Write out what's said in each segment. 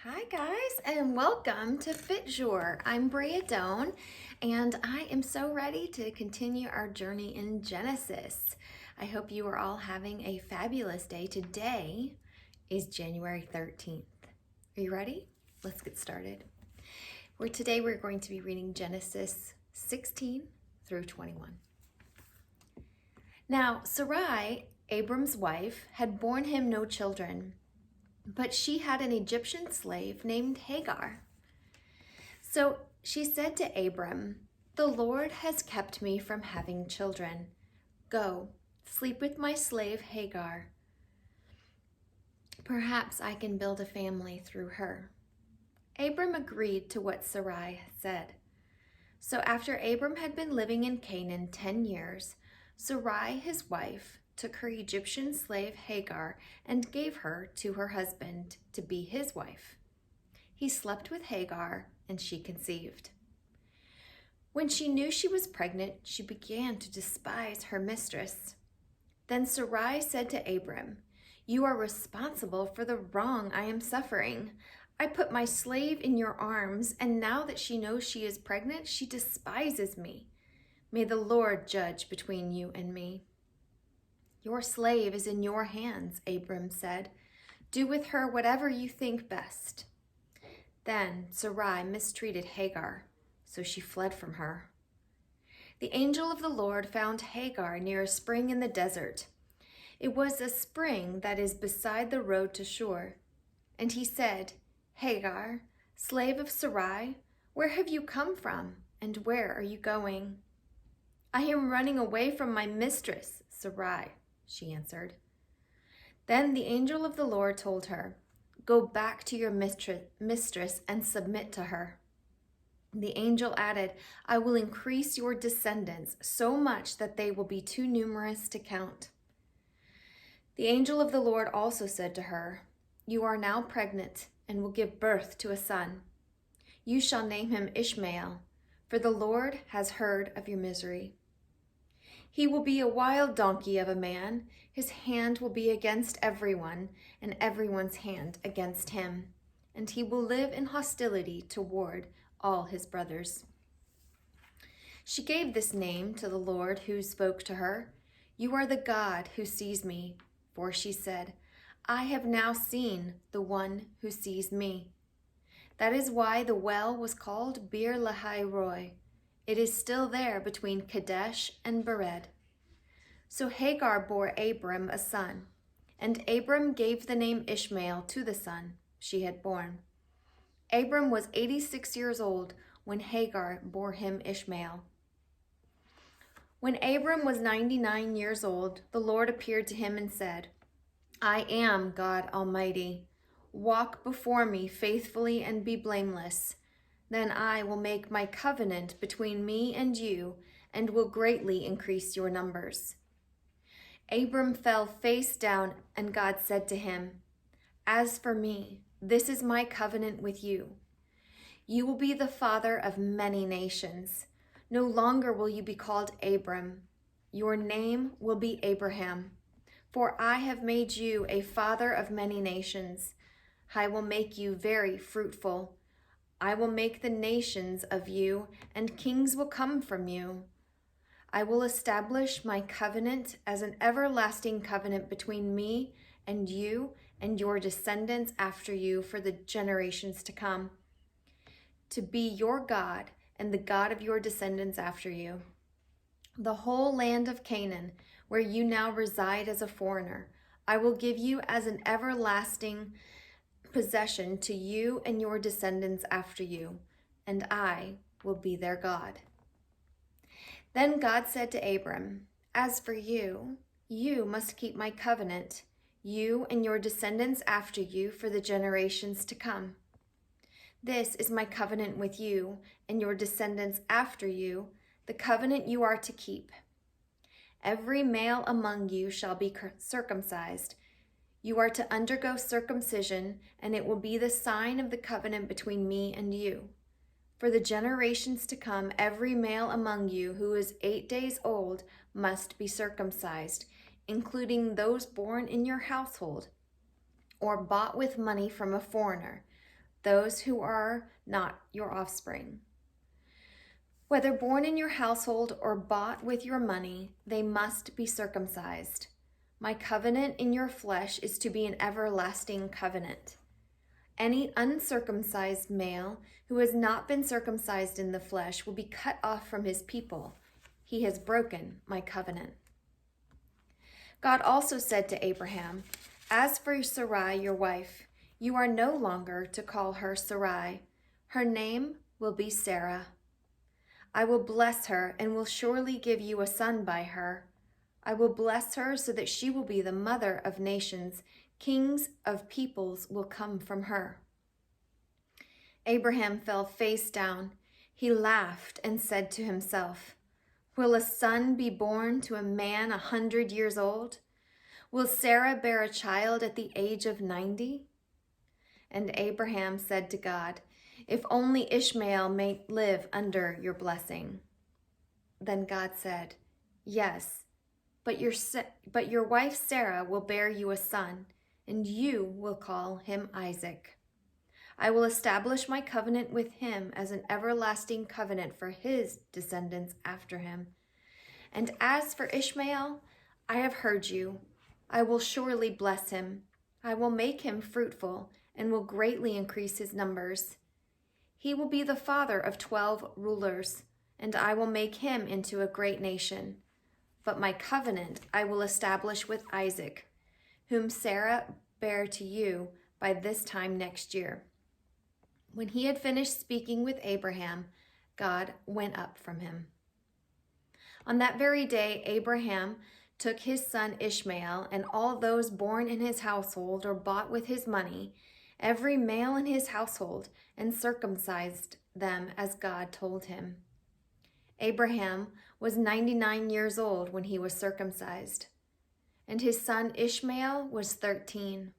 Hi guys, and welcome to FitJour. I'm Bria Doan, and I am so ready to continue our journey in Genesis. I hope you are all having a fabulous day. Today is January 13th. Are you ready? Let's get started. Today we're going to be reading Genesis 16 through 21. Now, Sarai, Abram's wife, had borne him no children, but she had an Egyptian slave named Hagar. So she said to Abram, "The Lord has kept me from having children. Go, sleep with my slave Hagar. Perhaps I can build a family through her." Abram agreed to what Sarai said. So after Abram had been living in Canaan 10 years, Sarai, his wife, took her Egyptian slave Hagar and gave her to her husband to be his wife. He slept with Hagar, and she conceived. When she knew she was pregnant, she began to despise her mistress. Then Sarai said to Abram, "You are responsible for the wrong I am suffering. I put my slave in your arms, and now that she knows she is pregnant, she despises me. May the Lord judge between you and me." "Your slave is in your hands," Abram said. "Do with her whatever you think best." Then Sarai mistreated Hagar, so she fled from her. The angel of the Lord found Hagar near a spring in the desert. It was a spring that is beside the road to Shur. And he said, "Hagar, slave of Sarai, where have you come from, and where are you going?" "I am running away from my mistress, Sarai," she answered. Then the angel of the Lord told her, "Go back to your mistress and submit to her." The angel added, "I will increase your descendants so much that they will be too numerous to count." The angel of the Lord also said to her, "You are now pregnant and will give birth to a son. You shall name him Ishmael, for the Lord has heard of your misery. He will be a wild donkey of a man. His hand will be against everyone, and everyone's hand against him. And he will live in hostility toward all his brothers." She gave this name to the Lord who spoke to her. "You are the God who sees me." For she said, "I have now seen the one who sees me." That is why the well was called Bir Lahai Roi. It is still there between Kadesh and Bered. So Hagar bore Abram a son, and Abram gave the name Ishmael to the son she had born. Abram was 86 years old when Hagar bore him Ishmael. When Abram was 99 years old, the Lord appeared to him and said, "I am God Almighty. Walk before me faithfully and be blameless. Then I will make my covenant between me and you and will greatly increase your numbers." Abram fell face down, and God said to him, "As for me, this is my covenant with you. You will be the father of many nations. No longer will you be called Abram. Your name will be Abraham, for I have made you a father of many nations. I will make you very fruitful. I will make the nations of you, and kings will come from you. I will establish my covenant as an everlasting covenant between me and you and your descendants after you for the generations to come, to be your God and the God of your descendants after you. The whole land of Canaan, where you now reside as a foreigner, I will give you as an everlasting possession to you and your descendants after you, and I will be their God." Then God said to Abram, "As for you, you must keep my covenant, you and your descendants after you for the generations to come. This is my covenant with you and your descendants after you, the covenant you are to keep. Every male among you shall be circumcised. You are to undergo circumcision, and it will be the sign of the covenant between me and you. For the generations to come, every male among you who is 8 days old must be circumcised, including those born in your household or bought with money from a foreigner, those who are not your offspring. Whether born in your household or bought with your money, they must be circumcised. My covenant in your flesh is to be an everlasting covenant. Any uncircumcised male who has not been circumcised in the flesh will be cut off from his people. He has broken my covenant. God also said to Abraham, "As for Sarai, your wife, you are no longer to call her Sarai. Her name will be Sarah. I will bless her and will surely give you a son by her. I will bless her so that she will be the mother of nations. Kings of peoples will come from her." Abraham fell face down. He laughed and said to himself, "Will a son be born to a man 100 years old? Will Sarah bear a child at the age of 90? And Abraham said to God, "If only Ishmael may live under your blessing." Then God said, "Yes, but your wife Sarah will bear you a son, and you will call him Isaac. I will establish my covenant with him as an everlasting covenant for his descendants after him. And as for Ishmael, I have heard you. I will surely bless him. I will make him fruitful and will greatly increase his numbers. He will be the father of 12 rulers, and I will make him into a great nation. But my covenant I will establish with Isaac, whom Sarah bare to you by this time next year." When he had finished speaking with Abraham, God went up from him. On that very day, Abraham took his son Ishmael and all those born in his household or bought with his money, every male in his household, and circumcised them as God told him. Abraham was 99 years old when he was circumcised, and his son Ishmael was 13.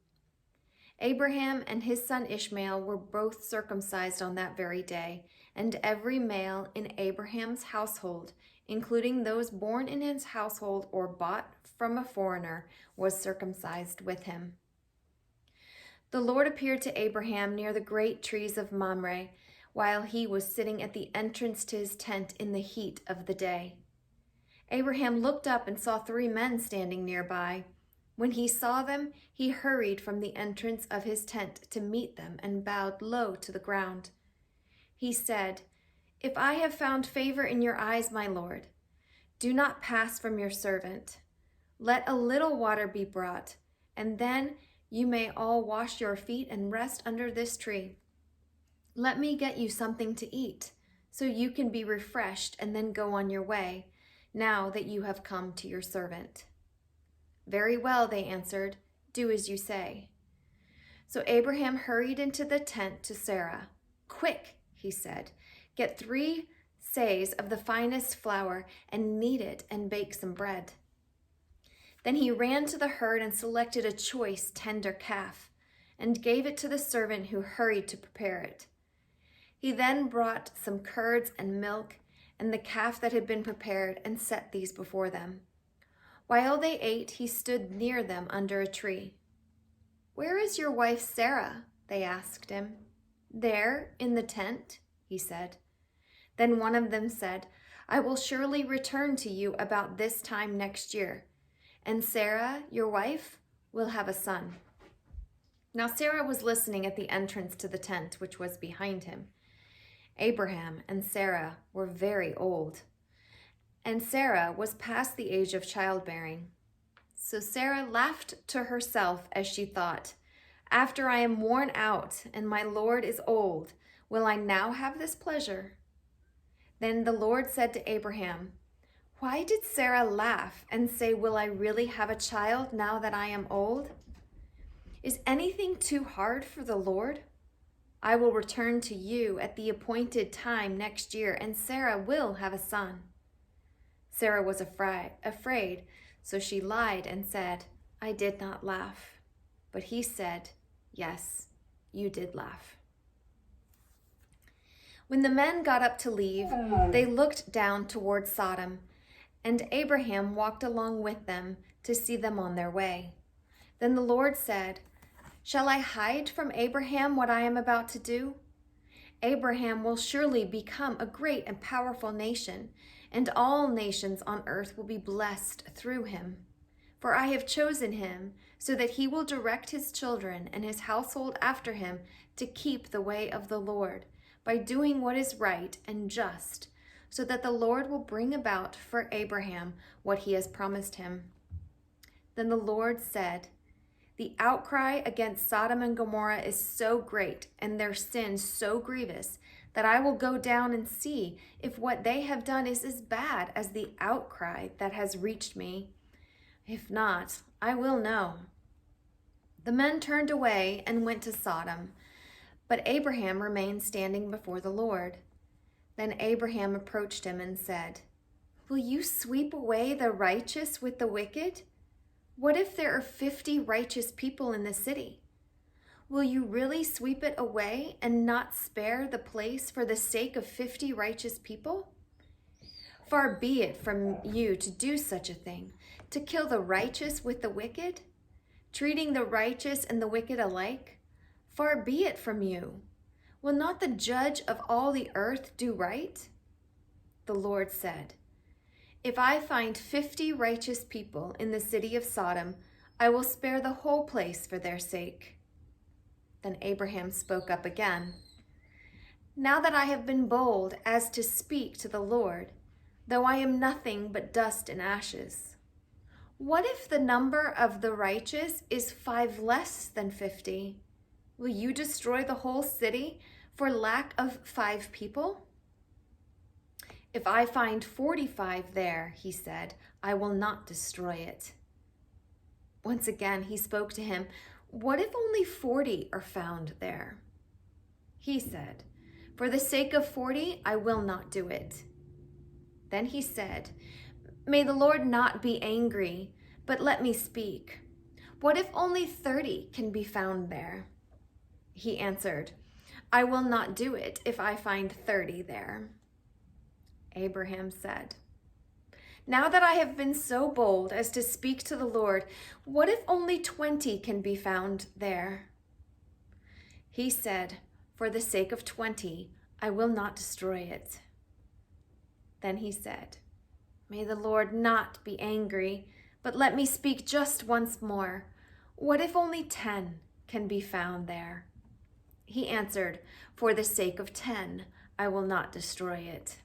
Abraham and his son Ishmael were both circumcised on that very day, and every male in Abraham's household, including those born in his household or bought from a foreigner, was circumcised with him. The Lord appeared to Abraham near the great trees of Mamre, while he was sitting at the entrance to his tent in the heat of the day. Abraham looked up and saw 3 men standing nearby. When he saw them, he hurried from the entrance of his tent to meet them and bowed low to the ground. He said, "If I have found favor in your eyes, my Lord, do not pass from your servant. Let a little water be brought, and then you may all wash your feet and rest under this tree. Let me get you something to eat, so you can be refreshed and then go on your way, now that you have come to your servant." "Very well," they answered, "do as you say." So Abraham hurried into the tent to Sarah. "Quick," he said, "get 3 seahs of the finest flour and knead it and bake some bread." Then he ran to the herd and selected a choice, tender calf, and gave it to the servant who hurried to prepare it. He then brought some curds and milk and the calf that had been prepared and set these before them. While they ate, he stood near them under a tree. "Where is your wife Sarah?" they asked him. "There, in the tent," he said. Then one of them said, "I will surely return to you about this time next year, and Sarah, your wife, will have a son." Now Sarah was listening at the entrance to the tent, which was behind him. Abraham and Sarah were very old, and Sarah was past the age of childbearing. So Sarah laughed to herself as she thought, "After I am worn out and my Lord is old, will I now have this pleasure?" Then the Lord said to Abraham, "Why did Sarah laugh and say, 'Will I really have a child now that I am old?' Is anything too hard for the Lord? I will return to you at the appointed time next year, and Sarah will have a son." Sarah was afraid, so she lied and said, "I did not laugh." But he said, "Yes, you did laugh." When the men got up to leave, they looked down toward Sodom, and Abraham walked along with them to see them on their way. Then the Lord said, Shall I hide from Abraham what I am about to do? Abraham will surely become a great and powerful nation, and all nations on earth will be blessed through him. For I have chosen him so that he will direct his children and his household after him to keep the way of the Lord by doing what is right and just, so that the Lord will bring about for Abraham what he has promised him. Then the Lord said, "The outcry against Sodom and Gomorrah is so great and their sin so grievous that I will go down and see if what they have done is as bad as the outcry that has reached me. If not, I will know." The men turned away and went to Sodom, but Abraham remained standing before the Lord. Then Abraham approached him and said, "Will you sweep away the righteous with the wicked? What if there are 50 righteous people in the city? Will you really sweep it away and not spare the place for the sake of 50 righteous people? Far be it from you to do such a thing, to kill the righteous with the wicked, treating the righteous and the wicked alike. Far be it from you. Will not the judge of all the earth do right?" The Lord said, "If I find 50 righteous people in the city of Sodom, I will spare the whole place for their sake." Then Abraham spoke up again. "Now that I have been bold as to speak to the Lord, though I am nothing but dust and ashes, what if the number of the righteous is 5 less than 50? Will you destroy the whole city for lack of 5 people? If I find 45 there," he said, "I will not destroy it." Once again he spoke to him, "What if only 40 are found there?" He said, "For the sake of 40, I will not do it." Then he said, "May the Lord not be angry, but let me speak. What if only 30 can be found there?" He answered, "I will not do it if I find 30 there." Abraham said, "Now that I have been so bold as to speak to the Lord, what if only 20 can be found there?" He said, "For the sake of 20, I will not destroy it." Then he said, "May the Lord not be angry, but let me speak just once more. What if only 10 can be found there?" He answered, "For the sake of 10, I will not destroy it."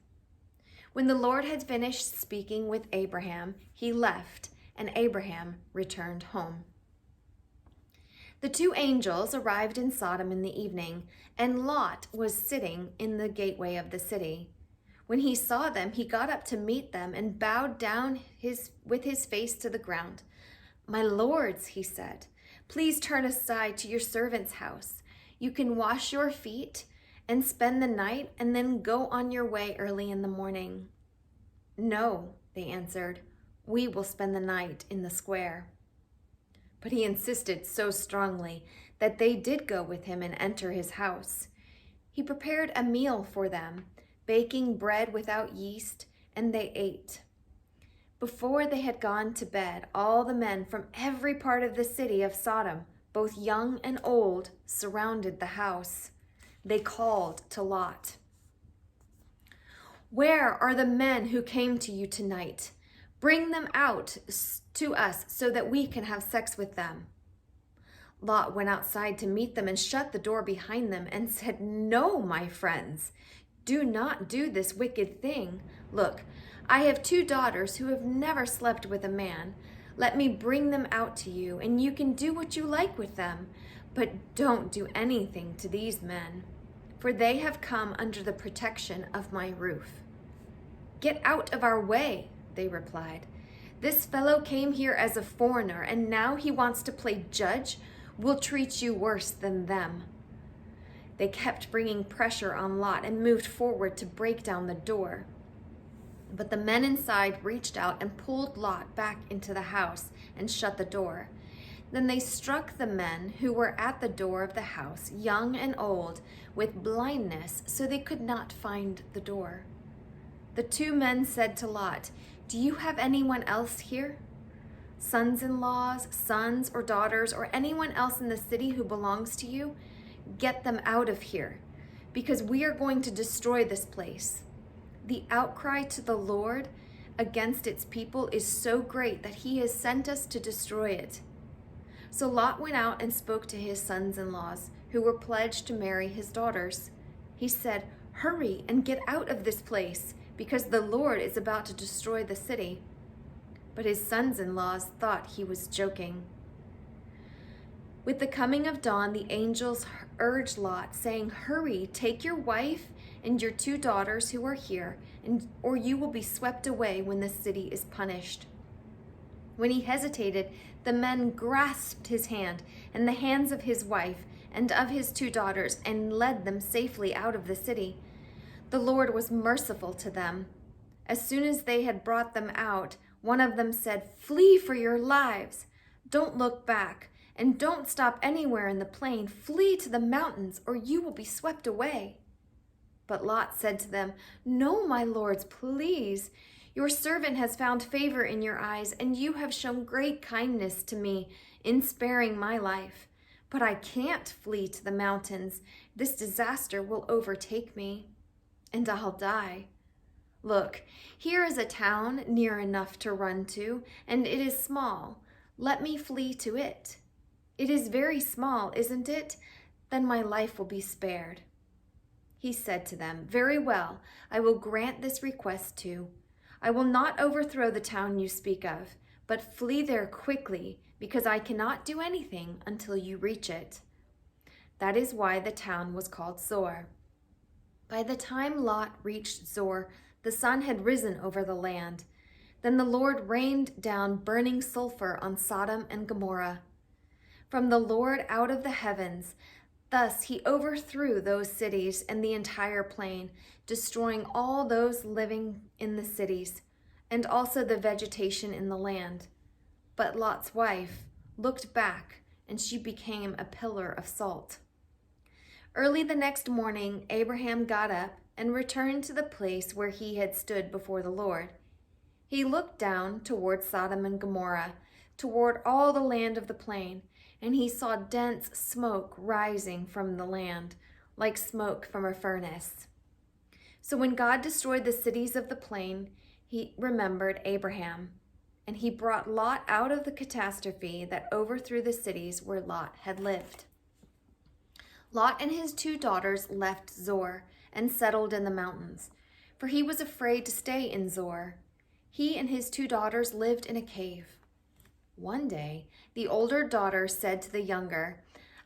When the Lord had finished speaking with Abraham, he left, and Abraham returned home. The 2 angels arrived in Sodom in the evening, and Lot was sitting in the gateway of the city. When he saw them, he got up to meet them and bowed down with his face to the ground. "My lords," he said, "please turn aside to your servant's house. You can wash your feet and spend the night and then go on your way early in the morning." "No," they answered, "we will spend the night in the square." But he insisted so strongly that they did go with him and enter his house. He prepared a meal for them, baking bread without yeast, and they ate. Before they had gone to bed, all the men from every part of the city of Sodom, both young and old, surrounded the house. They called to Lot, "Where are the men who came to you tonight? Bring them out to us so that we can have sex with them." Lot went outside to meet them and shut the door behind them and said, "No, my friends, do not do this wicked thing. Look, I have 2 daughters who have never slept with a man. Let me bring them out to you, and you can do what you like with them. But don't do anything to these men, for they have come under the protection of my roof." "Get out of our way," they replied. "This fellow came here as a foreigner, and now he wants to play judge. We'll treat you worse than them." They kept bringing pressure on Lot and moved forward to break down the door. But the men inside reached out and pulled Lot back into the house and shut the door. Then they struck the men who were at the door of the house, young and old, with blindness, so they could not find the door. The 2 men said to Lot, "Do you have anyone else here?" sons-in-laws, sons or daughters, or anyone else in the city who belongs to you, get them out of here, because we are going to destroy this place. The outcry to the Lord against its people is so great that he has sent us to destroy it." So Lot went out and spoke to his sons-in-laws, who were pledged to marry his daughters. He said, "Hurry and get out of this place, because the Lord is about to destroy the city." But his sons-in-laws thought he was joking. With the coming of dawn, the angels urged Lot, saying, "Hurry, take your wife and your 2 daughters who are here, or you will be swept away when the city is punished." When he hesitated, the men grasped his hand and the hands of his wife and of his 2 daughters and led them safely out of the city. The Lord was merciful to them. As soon as they had brought them out, one of them said, "Flee for your lives. Don't look back, and don't stop anywhere in the plain. Flee to the mountains, or you will be swept away." But Lot said to them, "No, my lords, please. Your servant has found favor in your eyes, and you have shown great kindness to me in sparing my life. But I can't flee to the mountains. This disaster will overtake me, and I'll die. Look, here is a town near enough to run to, and it is small. Let me flee to it. It is very small, isn't it? Then my life will be spared." He said to them, "Very well, I will grant this request too. I will not overthrow the town you speak of, but flee there quickly, because I cannot do anything until you reach it." That is why the town was called Zoar. By the time Lot reached Zoar, the sun had risen over the land. Then the Lord rained down burning sulfur on Sodom and Gomorrah from the Lord out of the heavens. Thus he overthrew those cities and the entire plain, destroying all those living in the cities, and also the vegetation in the land. But Lot's wife looked back, and she became a pillar of salt. Early the next morning, Abraham got up and returned to the place where he had stood before the Lord. He looked down toward Sodom and Gomorrah, toward all the land of the plain, and he saw dense smoke rising from the land, like smoke from a furnace. So when God destroyed the cities of the plain, he remembered Abraham, and he brought Lot out of the catastrophe that overthrew the cities where Lot had lived. Lot and his 2 daughters left Zoar and settled in the mountains, for he was afraid to stay in Zoar. He and his 2 daughters lived in a cave. One day, the older daughter said to the younger,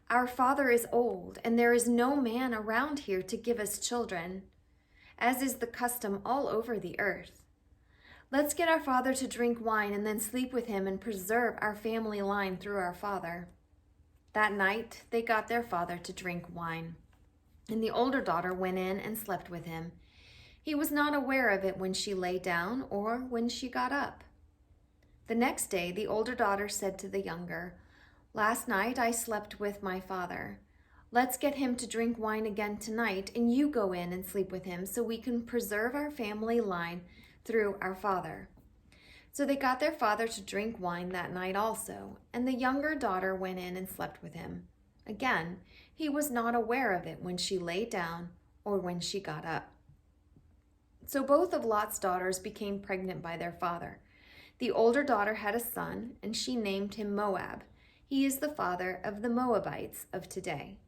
"Our father is old, and there is no man around here to give us children, as is the custom all over the earth. Let's get our father to drink wine and then sleep with him and preserve our family line through our father." That night, they got their father to drink wine, and the older daughter went in and slept with him. He was not aware of it when she lay down or when she got up. The next day, the older daughter said to the younger, "Last night I slept with my father. Let's get him to drink wine again tonight, and you go in and sleep with him so we can preserve our family line through our father." So they got their father to drink wine that night also, and the younger daughter went in and slept with him. Again, he was not aware of it when she lay down or when she got up. So both of Lot's daughters became pregnant by their father. The older daughter had a son, and she named him Moab. He is the father of the Moabites of today.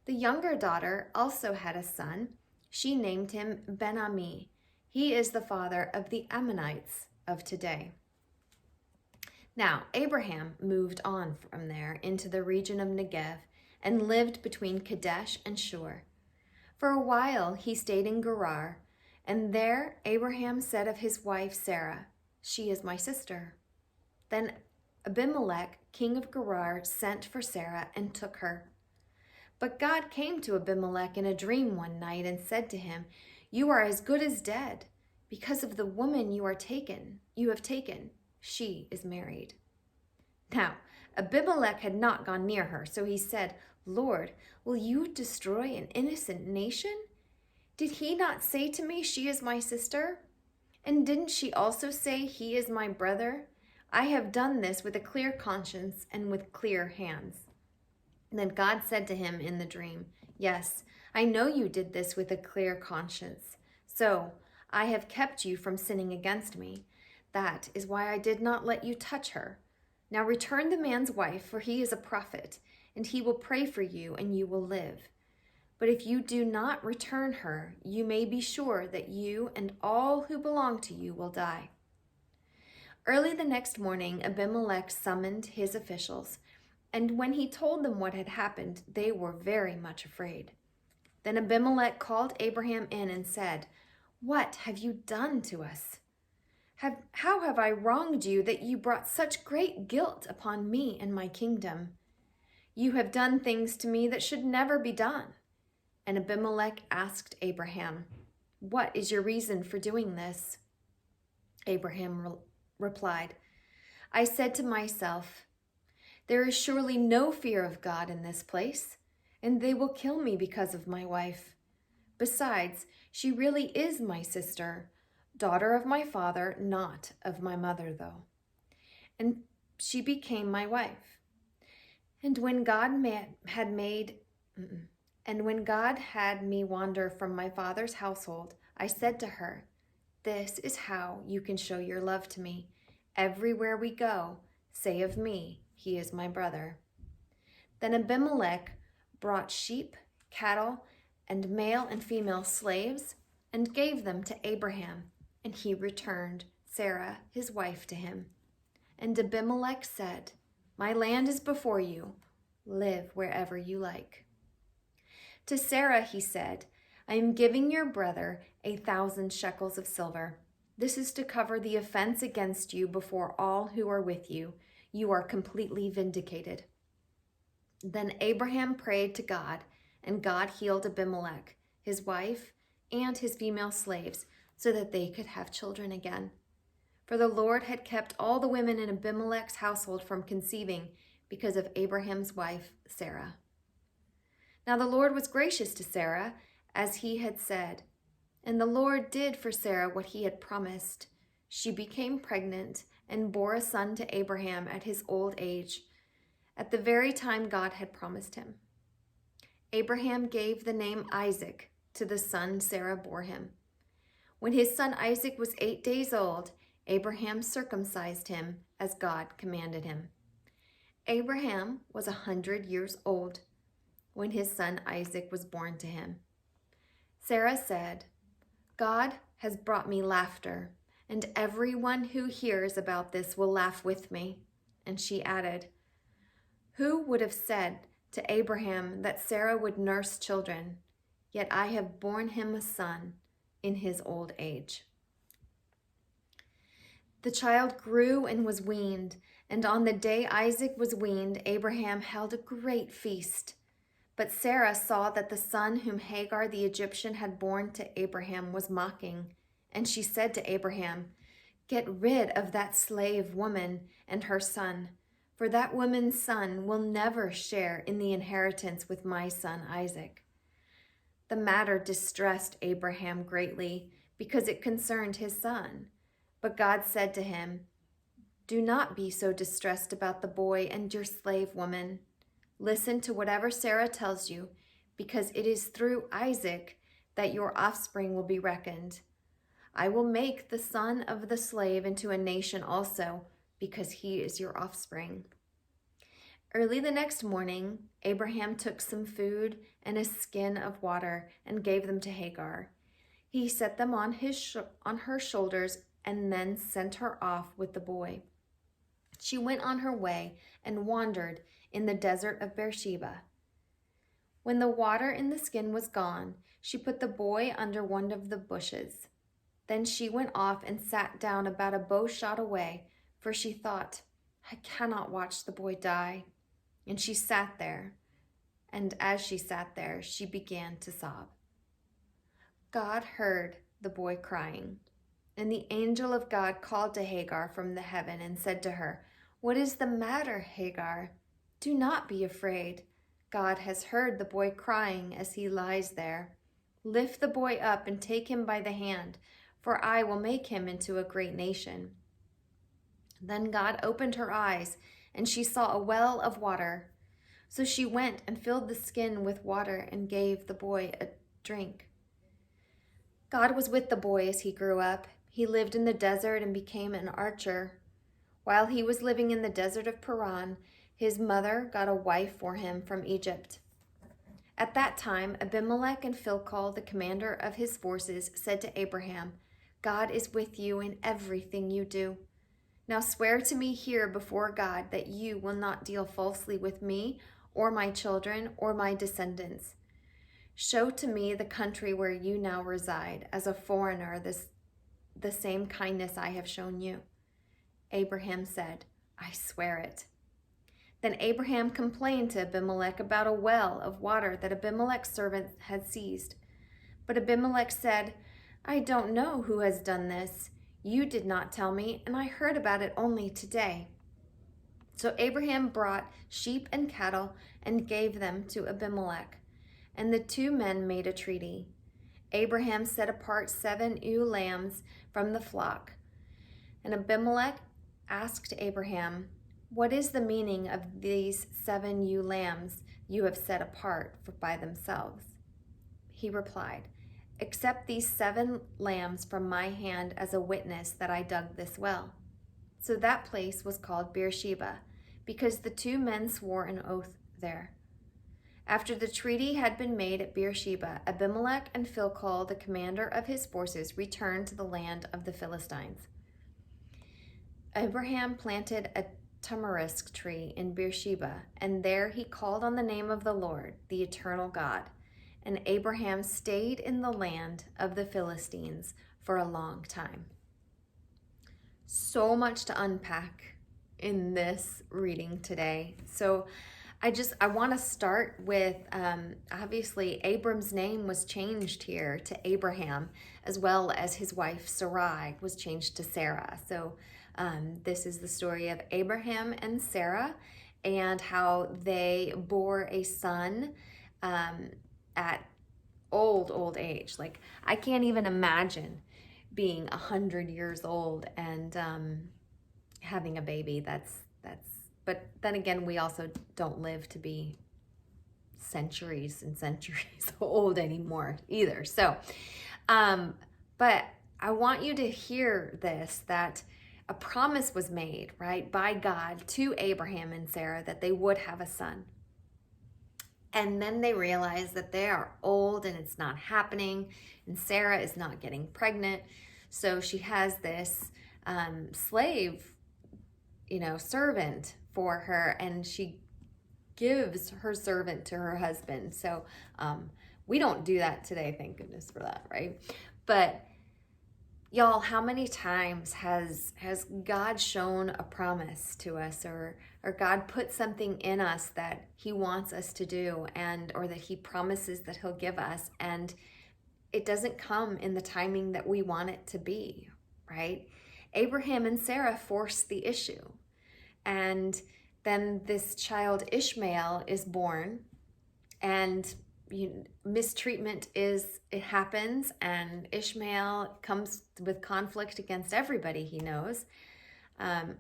The younger daughter also had a son. She named him Ben-Ami. He is the father of the Ammonites of today. Now, Abraham moved on from there into the region of Negev and lived between Kadesh and Shur. For a while he stayed in Gerar, and there Abraham said of his wife Sarah, "She is my sister." Then Abimelech, king of Gerar, sent for Sarah and took her. But God came to Abimelech in a dream one night and said to him, "You are as good as dead, because of the woman you have taken. She is married." Now, Abimelech had not gone near her, so he said, "Lord, will you destroy an innocent nation? Did he not say to me, 'She is my sister'? And didn't she also say, 'He is my brother'? I have done this with a clear conscience and with clear hands." Then God said to him in the dream, "Yes, I know you did this with a clear conscience. So I have kept you from sinning against me. That is why I did not let you touch her. Now return the man's wife, for he is a prophet, and he will pray for you, and you will live. But if you do not return her, you may be sure that you and all who belong to you will die." Early the next morning, Abimelech summoned his officials, and when he told them what had happened, they were very much afraid. Then Abimelech called Abraham in and said, "What have you done to us? How have I wronged you that you brought such great guilt upon me and my kingdom? You have done things to me that should never be done." And Abimelech asked Abraham, "What is your reason for doing this?" Abraham replied, "I said to myself, 'There is surely no fear of God in this place, and they will kill me because of my wife. Besides, she really is my sister, daughter of my father, not of my mother, though. And she became my wife. And when God had me wander from my father's household, I said to her, "This is how you can show your love to me. Everywhere we go, say of me, he is my brother." Then Abimelech brought sheep, cattle, and male and female slaves, and gave them to Abraham, and he returned Sarah, his wife, to him. And Abimelech said, "My land is before you. Live wherever you like." To Sarah he said, "I am giving your brother 1,000 shekels of silver. This is to cover the offense against you before all who are with you. You are completely vindicated." Then Abraham prayed to God, and God healed Abimelech, his wife, and his female slaves, so that they could have children again. For the Lord had kept all the women in Abimelech's household from conceiving because of Abraham's wife, Sarah. Now the Lord was gracious to Sarah, as he had said, and the Lord did for Sarah what he had promised. She became pregnant and bore a son to Abraham at his old age, at the very time God had promised him. Abraham gave the name Isaac to the son Sarah bore him. When his son Isaac was 8 days old, Abraham circumcised him as God commanded him. Abraham was 100 years old when his son Isaac was born to him. Sarah said, "God has brought me laughter, and everyone who hears about this will laugh with me." And she added, "Who would have said to Abraham that Sarah would nurse children? Yet I have borne him a son in his old age." The child grew and was weaned, and on the day Isaac was weaned, Abraham held a great feast. But Sarah saw that the son whom Hagar the Egyptian had borne to Abraham was mocking, and she said to Abraham, "Get rid of that slave woman and her son, for that woman's son will never share in the inheritance with my son Isaac." The matter distressed Abraham greatly, because it concerned his son. But God said to him, "Do not be so distressed about the boy and your slave woman. Listen to whatever Sarah tells you, because it is through Isaac that your offspring will be reckoned. I will make the son of the slave into a nation also, because he is your offspring." Early the next morning, Abraham took some food and a skin of water and gave them to Hagar. He set them on her shoulders and then sent her off with the boy. She went on her way and wandered in the desert of Beersheba. When the water in the skin was gone, she put the boy under one of the bushes. Then she went off and sat down about a bow shot away, for she thought, "I cannot watch the boy die." And she sat there, and as she sat there, she began to sob. God heard the boy crying, and the angel of God called to Hagar from the heaven and said to her, "What is the matter, Hagar? Do not be afraid. God has heard the boy crying as he lies there. Lift the boy up and take him by the hand, for I will make him into a great nation." Then God opened her eyes, and she saw a well of water. So she went and filled the skin with water and gave the boy a drink. God was with the boy as he grew up. He lived in the desert and became an archer. While he was living in the desert of Paran, his mother got a wife for him from Egypt. At that time, Abimelech and Phicol, the commander of his forces, said to Abraham, God is with you in everything you do. Now swear to me here before God that you will not deal falsely with me or my children or my descendants. Show to me the country where you now reside as a foreigner, the same kindness I have shown you. Abraham said, I swear it. Then Abraham complained to Abimelech about a well of water that Abimelech's servant had seized. But Abimelech said, I don't know who has done this. You did not tell me, and I heard about it only today. So Abraham brought sheep and cattle and gave them to Abimelech, and the two men made a treaty. Abraham set apart 7 ewe lambs from the flock, and Abimelech asked Abraham, what is the meaning of these 7 ewe lambs you have set apart by themselves? He replied, accept these 7 lambs from my hand as a witness that I dug this well. So that place was called Beersheba, because the 2 men swore an oath there. After the treaty had been made at Beersheba, Abimelech and Phicol, the commander of his forces, returned to the land of the Philistines. Abraham planted a tamarisk tree in Beersheba, and there he called on the name of the Lord, the eternal God. And Abraham stayed in the land of the Philistines for a long time. So much to unpack in this reading today. So I want to start with, obviously, Abram's name was changed here to Abraham, as well as his wife Sarai was changed to Sarah. So this is the story of Abraham and Sarah and how they bore a son at old age. Like, I can't even imagine being 100 years old and having a baby. But then again, we also don't live to be centuries and centuries old anymore either. So, but I want you to hear this, that a promise was made, right, by God to Abraham and Sarah that they would have a son. And then they realize that they are old and it's not happening, and Sarah is not getting pregnant. So she has this slave, servant for her, and she gives her servant to her husband. So we don't do that today, thank goodness for that, right? But y'all, how many times has God shown a promise to us, or God put something in us that he wants us to do, or that he promises that he'll give us, and it doesn't come in the timing that we want it to be, right? Abraham and Sarah forced the issue, and then this child Ishmael is born, and mistreatment it happens, and Ishmael comes with conflict against everybody he knows, and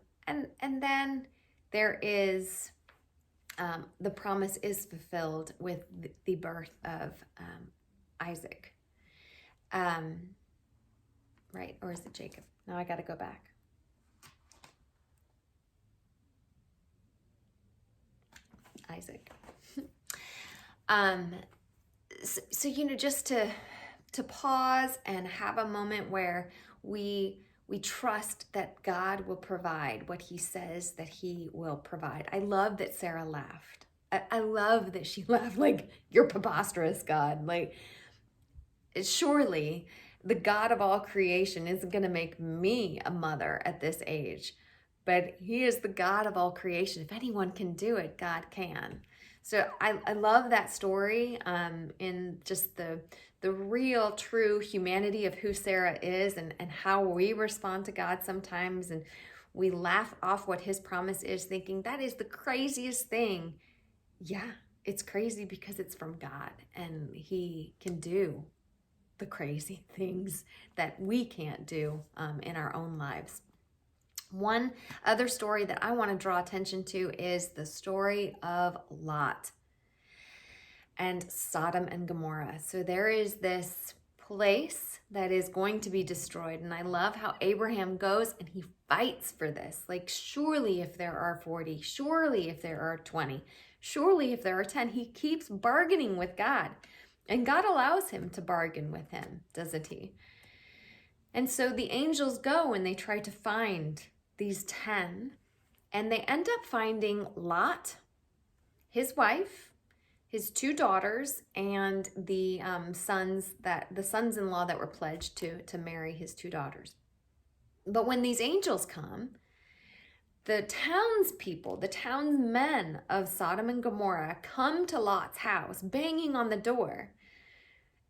then there is the promise is fulfilled with the birth of Isaac, right? Or is it Jacob? Now I got to go back. Isaac. So just to pause and have a moment where we trust that God will provide what he says that he will provide. I love that Sarah laughed. I love that she laughed, like, you're preposterous, God. Like, surely the God of all creation isn't going to make me a mother at this age, but he is the God of all creation. If anyone can do it, God can. So I love that story in just the real, true humanity of who Sarah is, and how we respond to God sometimes. And we laugh off what his promise is, thinking that is the craziest thing. Yeah, it's crazy because it's from God, and he can do the crazy things that we can't do in our own lives. One other story that I want to draw attention to is the story of Lot and Sodom and Gomorrah. So there is this place that is going to be destroyed. And I love how Abraham goes and he fights for this. Like, surely if there are 40, surely if there are 20, surely if there are 10, he keeps bargaining with God. And God allows him to bargain with him, doesn't he? And so the angels go and they try to find these 10, and they end up finding Lot, his wife, his 2 daughters, and the sons-in-law that were pledged to marry his 2 daughters. But when these angels come, the townspeople, the townsmen of Sodom and Gomorrah come to Lot's house, banging on the door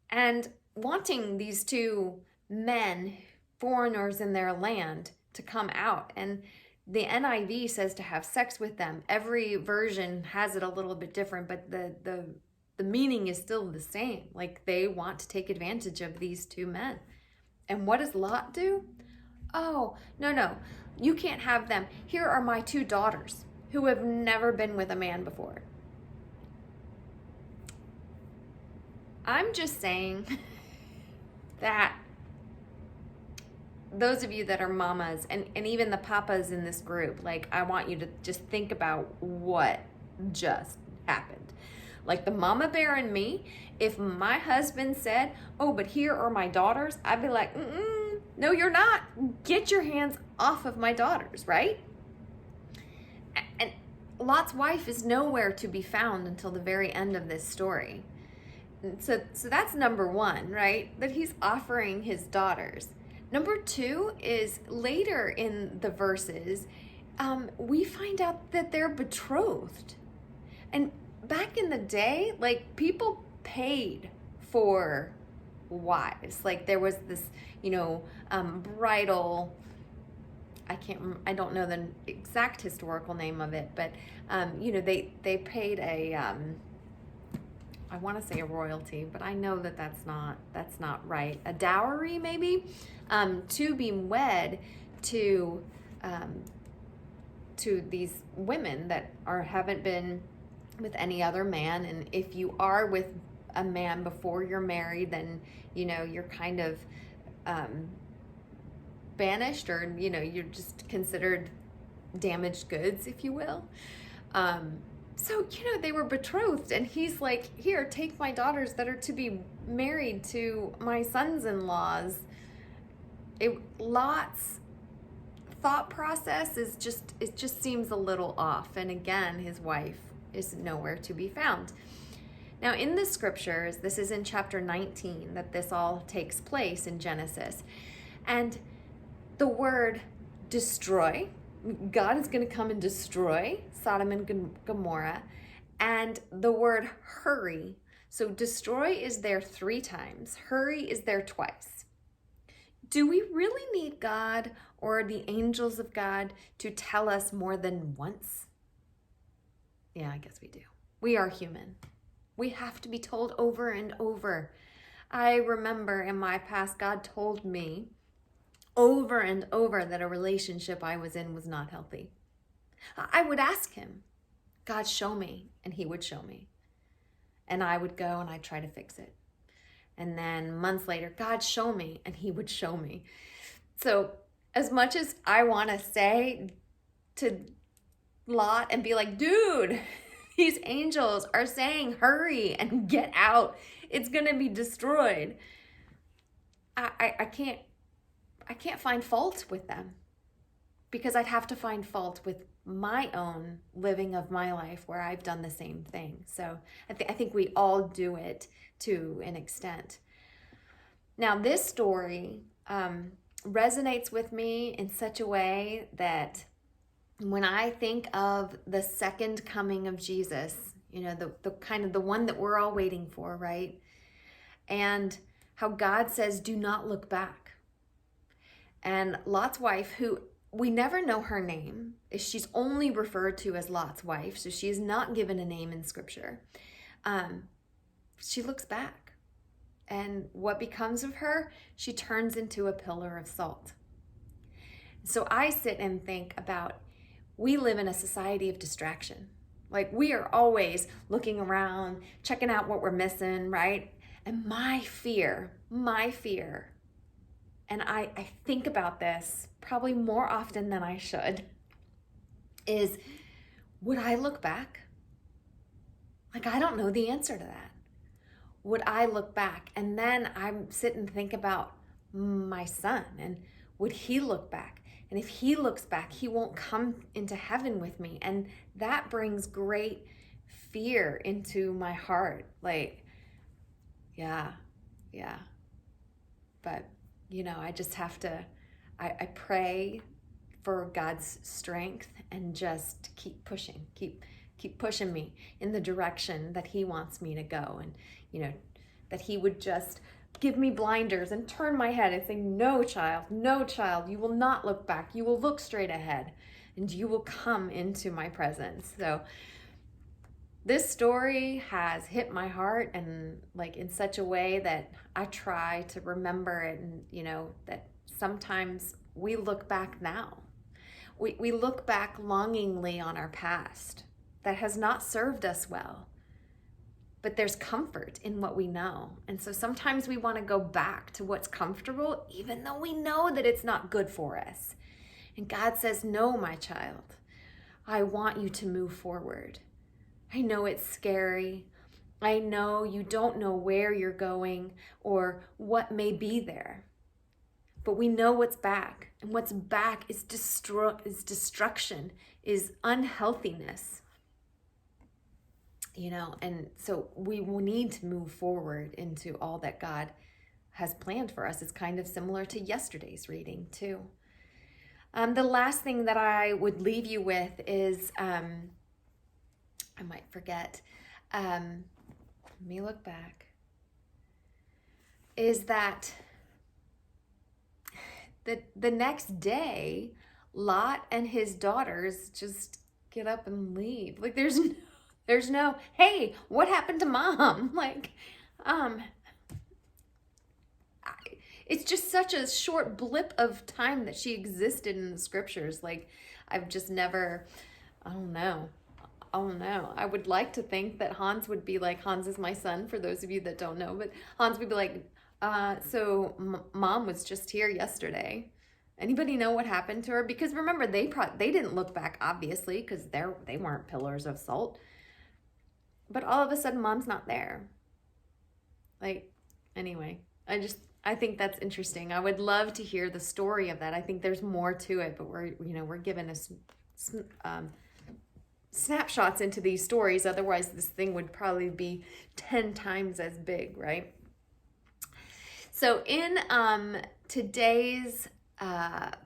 and wanting these 2 men, foreigners in their land, to come out. And the NIV says to have sex with them. Every version has it a little bit different, but the meaning is still the same. Like, they want to take advantage of these 2 men. And what does Lot do? Oh, no, you can't have them. Here are my 2 daughters who have never been with a man before. I'm just saying that those of you that are mamas and even the papas in this group, like, I want you to just think about what just happened. Like, the mama bear in me, if my husband said, oh, but here are my daughters, I'd be like, no, you're not. Get your hands off of my daughters, right? And Lot's wife is nowhere to be found until the very end of this story. So that's number 1, right? That he's offering his daughters. Number 2 is later in the verses, we find out that they're betrothed. And back in the day, like, people paid for wives. Like, there was this, bridal, I don't know the exact historical name of it, but, they paid I want to say a royalty, but I know that that's not right. A dowry, maybe, to be wed to these women that haven't been with any other man. And if you are with a man before you're married, then you're kind of banished, or you're just considered damaged goods, if you will. So, they were betrothed, and he's like, here, take my daughters that are to be married to my sons-in-laws. Lot's thought process it just seems a little off. And again, his wife is nowhere to be found. Now, in the scriptures, this is in chapter 19 that this all takes place in Genesis. And the word destroy, God is going to come and destroy Sodom and Gomorrah. And the word hurry, so destroy is there 3 times. Hurry is there twice. Do we really need God or the angels of God to tell us more than once? Yeah, I guess we do. We are human. We have to be told over and over. I remember in my past, God told me over and over that a relationship I was in was not healthy. I would ask him, God, show me, and he would show me. And I would go and I'd try to fix it. And then months later, God, show me, and he would show me. So as much as I want to say to Lot and be like, dude, these angels are saying hurry and get out, it's going to be destroyed, I can't find fault with them, because I'd have to find fault with my own living of my life where I've done the same thing. So I think we all do it to an extent. Now, this story resonates with me in such a way that when I think of the second coming of Jesus, the kind of the one that we're all waiting for, right? And how God says, do not look back. And Lot's wife, who we never know her name, she's only referred to as Lot's wife, so she is not given a name in scripture. She looks back, and what becomes of her? She turns into a pillar of salt. So I sit and think about, we live in a society of distraction. Like, we are always looking around, checking out what we're missing, right? And my fear, and I think about this probably more often than I should, is, would I look back? Like, I don't know the answer to that. Would I look back? And then I sit and think about my son, and would he look back? And if he looks back, he won't come into heaven with me. And that brings great fear into my heart. Like, yeah. But, I just have to, I pray for God's strength and just keep pushing me in the direction that he wants me to go. And, that he would just give me blinders and turn my head and say, no, child, you will not look back. You will look straight ahead and you will come into my presence. So this story has hit my heart, and like in such a way that I try to remember it. And, that sometimes we look back now. We look back longingly on our past that has not served us well. But there's comfort in what we know. And so sometimes we want to go back to what's comfortable, even though we know that it's not good for us. And God says, no, my child, I want you to move forward. I know it's scary. I know you don't know where you're going or what may be there. But we know what's back. And what's back is destruction, is unhealthiness. And so we will need to move forward into all that God has planned for us. It's kind of similar to yesterday's reading too. The last thing that I would leave you with is, I might forget, let me look back, is that the next day, Lot and his daughters just get up and leave. Like, there's no, hey, what happened to mom? Like, it's just such a short blip of time that she existed in the scriptures. Like, I've just never, I don't know. I would like to think that Hans would be like, Hans is my son, for those of you that don't know, but Hans would be like, so mom was just here yesterday. Anybody know what happened to her? Because remember, they didn't look back, obviously, because they weren't pillars of salt. But all of a sudden, mom's not there. Like, anyway, I think that's interesting. I would love to hear the story of that. I think there's more to it, but we're given us snapshots into these stories. Otherwise, this thing would probably be 10 times as big, right? So in today's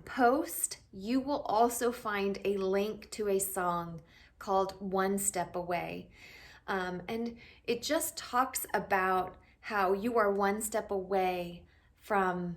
post, you will also find a link to a song called One Step Away. And it just talks about how you are one step away from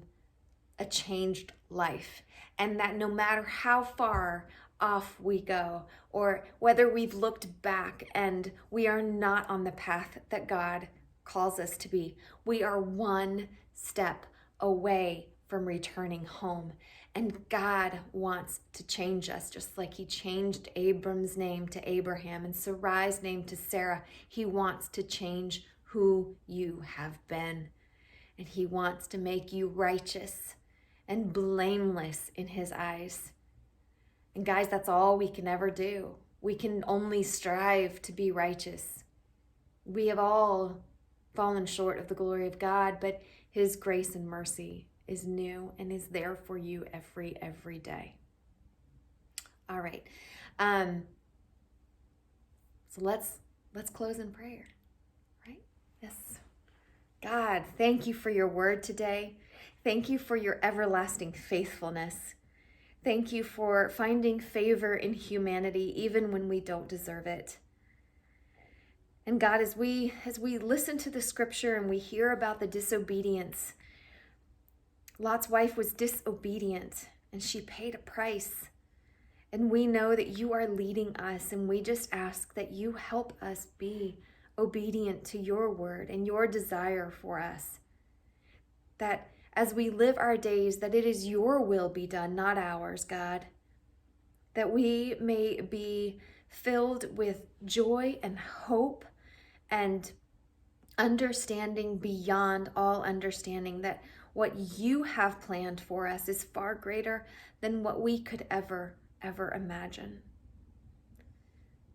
a changed life, and that no matter how far off we go, or whether we've looked back and we are not on the path that God calls us to be, we are one step away from returning home. And God wants to change us, just like he changed Abram's name to Abraham and Sarai's name to Sarah. He wants to change who you have been. And he wants to make you righteous and blameless in his eyes. And guys, that's all we can ever do. We can only strive to be righteous. We have all fallen short of the glory of God, but his grace and mercy is new and is there for you every day. All right. So let's close in prayer, right? Yes. God, thank you for your word today. Thank you for your everlasting faithfulness. Thank you for finding favor in humanity even when we don't deserve it. And God, as we listen to the scripture and we hear about the disobedience, Lot's wife was disobedient and she paid a price. And we know that you are leading us, and we just ask that you help us be obedient to your word and your desire for us. That as we live our days, that it is your will be done, not ours, God. That we may be filled with joy and hope and understanding beyond all understanding, that what you have planned for us is far greater than what we could ever imagine.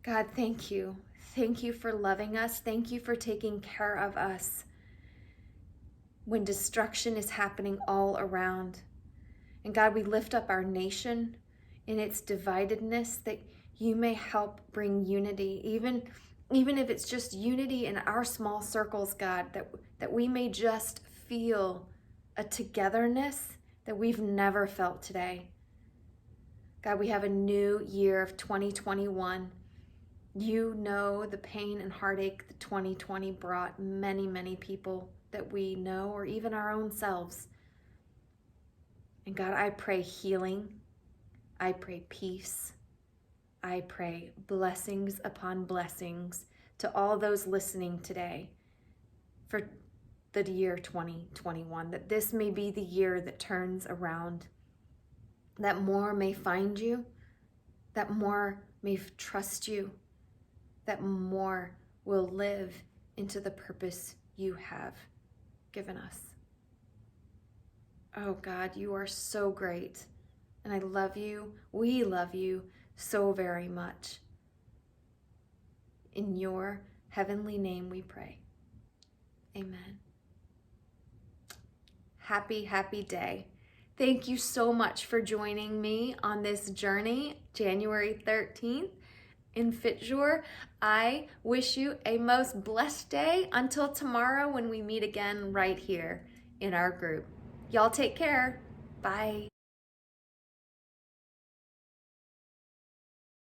God, thank you. Thank you for loving us. Thank you for taking care of us when destruction is happening all around. And God, we lift up our nation in its dividedness, that you may help bring unity, even if it's just unity in our small circles, God, that we may just feel a togetherness that we've never felt today. God, we have a new year of 2021. You know the pain and heartache that 2020 brought many people that we know, or even our own selves. And God, I pray healing. I pray peace. I pray blessings upon blessings to all those listening today for the year 2021, that this may be the year that turns around, that more may find you, that more may trust you, that more will live into the purpose you have given us. Oh God, you are so great, and I love you. We love you so very much. In your heavenly name we pray. Amen. Happy day. Thank you so much for joining me on this journey, January 13th in FitJour. I wish you a most blessed day until tomorrow when we meet again right here in our group. Y'all take care. Bye.